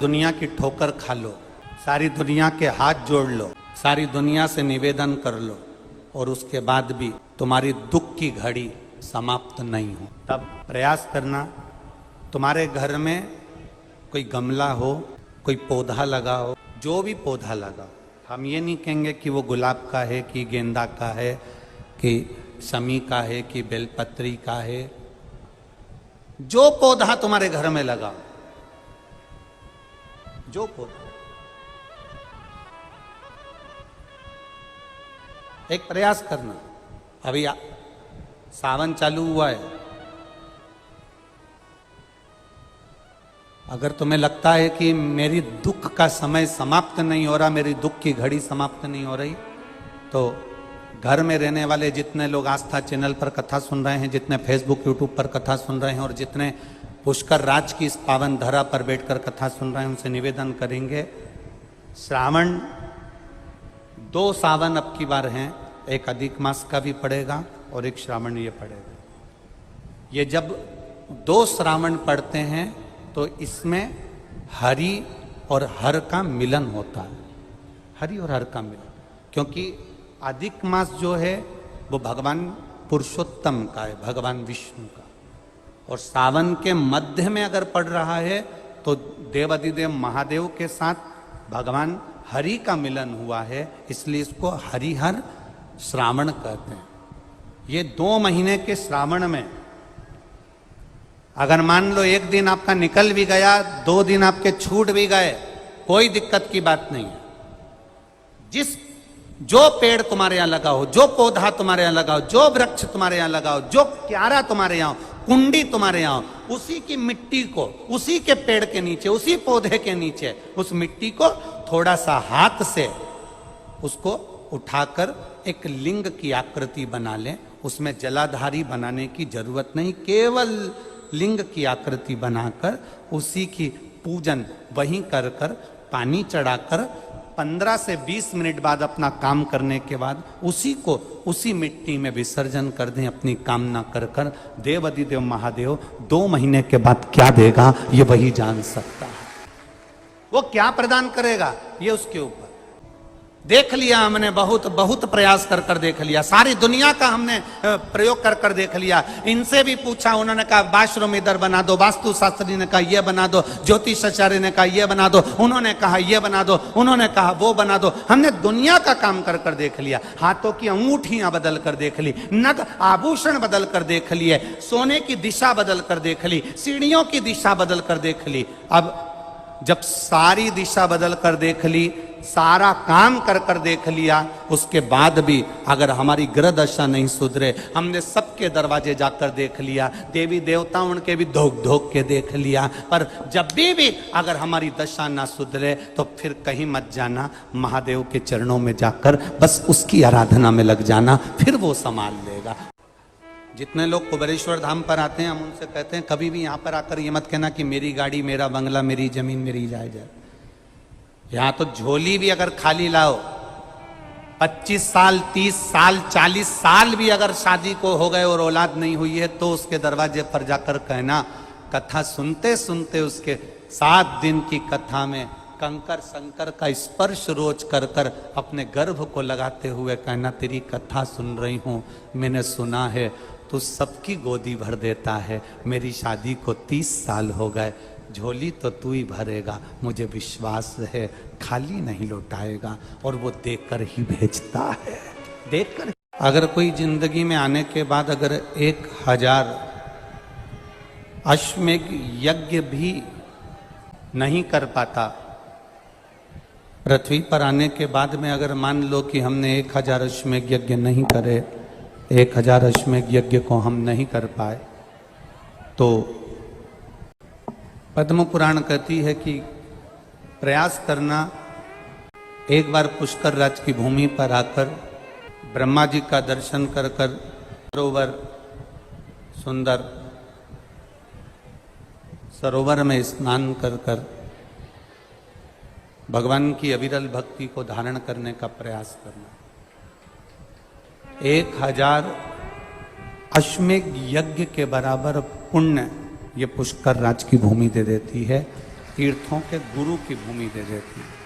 दुनिया की ठोकर खा लो, सारी दुनिया के हाथ जोड़ लो, सारी दुनिया से निवेदन कर लो और उसके बाद भी तुम्हारी दुख की घड़ी समाप्त नहीं हो, तब प्रयास करना। तुम्हारे घर में कोई गमला हो, कोई पौधा लगा हो, जो भी पौधा लगा, हम ये नहीं कहेंगे कि वो गुलाब का है कि गेंदा का है कि शमी का है कि बेलपत्री का है। जो पौधा तुम्हारे घर में लगा, जो पौधा, एक प्रयास करना। अभी सावन चालू हुआ है, अगर तुम्हें लगता है कि मेरी दुख का समय समाप्त नहीं हो रहा, मेरी दुख की घड़ी समाप्त नहीं हो रही, तो घर में रहने वाले जितने लोग आस्था चैनल पर कथा सुन रहे हैं, जितने फेसबुक यूट्यूब पर कथा सुन रहे हैं और जितने पुष्कर राज की इस पावन धरा पर बैठकर कथा सुन रहे हैं, उनसे निवेदन करेंगे, श्रावण 2 सावन अब की बार हैं, एक अधिक मास का भी पड़ेगा और एक श्रावण ये पड़ेगा। ये जब 2 श्रावण पड़ते हैं तो इसमें हरि और हर का मिलन होता है, हरि और हर का मिलन, क्योंकि अधिक मास जो है वो भगवान पुरुषोत्तम का है, भगवान विष्णु का, और सावन के मध्य में अगर पड़ रहा है तो देवाधिदेव महादेव के साथ भगवान हरि का मिलन हुआ है, इसलिए इसको हरिहर श्रावण कहते हैं। ये 2 महीने के श्रावण में अगर मान लो एक दिन आपका निकल भी गया, 2 दिन आपके छूट भी गए, कोई दिक्कत की बात नहीं है। जो पेड़ तुम्हारे यहां लगा हो, जो पौधा तुम्हारे यहां लगा हो, जो वृक्ष तुम्हारे यहां लगा हो, जो क्यारा तुम्हारे यहां, कुंडी तुम्हारे यहां, उसी की मिट्टी को, उसी के पेड़ के नीचे, उसी पौधे के नीचे, उस मिट्टी को थोड़ा सा हाथ से उसको उठाकर एक लिंग की आकृति बना लें। उसमें जलाधारी बनाने की जरूरत नहीं, केवल लिंग की आकृति बनाकर उसी की पूजन वहीं कर कर पानी चढ़ाकर 15 से 20 मिनट बाद अपना काम करने के बाद उसी को उसी मिट्टी में विसर्जन कर दें, अपनी कामना कर कर। देवाधिदेव महादेव 2 महीने के बाद क्या देगा ये वही जान सकता है, वो क्या प्रदान करेगा ये उसके ऊपर। देख लिया हमने, बहुत प्रयास कर कर देख लिया, सारी दुनिया का हमने प्रयोग कर कर देख लिया। इनसे भी पूछा, उन्होंने कहा वाशरूम इधर बना दो, वास्तु शास्त्री ने कहा ये बना दो, ज्योतिष आचार्य ने कहा ये बना दो, उन्होंने कहा ये बना दो, उन्होंने कहा वो बना दो। हमने दुनिया का काम कर कर देख लिया, हाथों की अंगूठियां बदल कर देख ली, नग आभूषण बदल कर देख लिए, सोने की दिशा बदल कर देख ली, सीढ़ियों की दिशा बदल कर देख ली। अब जब सारी दिशा बदल कर देख ली, सारा काम कर कर देख लिया, उसके बाद भी अगर हमारी ग्रह दशा नहीं सुधरे, हमने सबके दरवाजे जाकर देख लिया, देवी देवता उनके भी धोख धोख के देख लिया, पर जब भी अगर हमारी दशा ना सुधरे तो फिर कहीं मत जाना, महादेव के चरणों में जाकर बस उसकी आराधना में लग जाना, फिर वो संभाल लेगा। जितने लोग कुबेरेश्वर धाम पर आते हैं, हम उनसे कहते हैं कभी भी यहाँ पर आकर ये मत कहना कि मेरी गाड़ी, मेरा बंगला, मेरी जमीन, मेरी जायदाद। यहां तो झोली भी अगर खाली लाओ, 25 साल, 30 साल, 40 साल भी अगर शादी को हो गए और औलाद नहीं हुई है, तो उसके दरवाजे पर जाकर कहना, कथा सुनते सुनते उसके 7 दिन की कथा में कंकर शंकर का स्पर्श रोज कर कर अपने गर्भ को लगाते हुए कहना, तेरी कथा सुन रही हूं, मैंने सुना है तू सबकी गोदी भर देता है, मेरी शादी को 30 साल हो गए, झोली तो तू ही भरेगा, मुझे विश्वास है खाली नहीं लौटाएगा, और वो देकर ही भेजता है, देकर। अगर कोई जिंदगी में आने के बाद अगर 1000 अश्वमेघ यज्ञ भी नहीं कर पाता, पृथ्वी पर आने के बाद में अगर मान लो कि हमने 1000 अश्वमेघ यज्ञ नहीं करे, 1000 अश्वमेघ यज्ञ को हम नहीं कर पाए, तो पद्म पुराण कहती है कि प्रयास करना, एक बार पुष्कर राज की भूमि पर आकर ब्रह्मा जी का दर्शन कर कर, सरोवर, सुंदर सरोवर में स्नान कर कर भगवान की अविरल भक्ति को धारण करने का प्रयास करना। 1000 अश्वमेघ यज्ञ के बराबर पुण्य ये पुष्कर राज की भूमि दे देती है। तीर्थों के गुरु की भूमि दे देती है।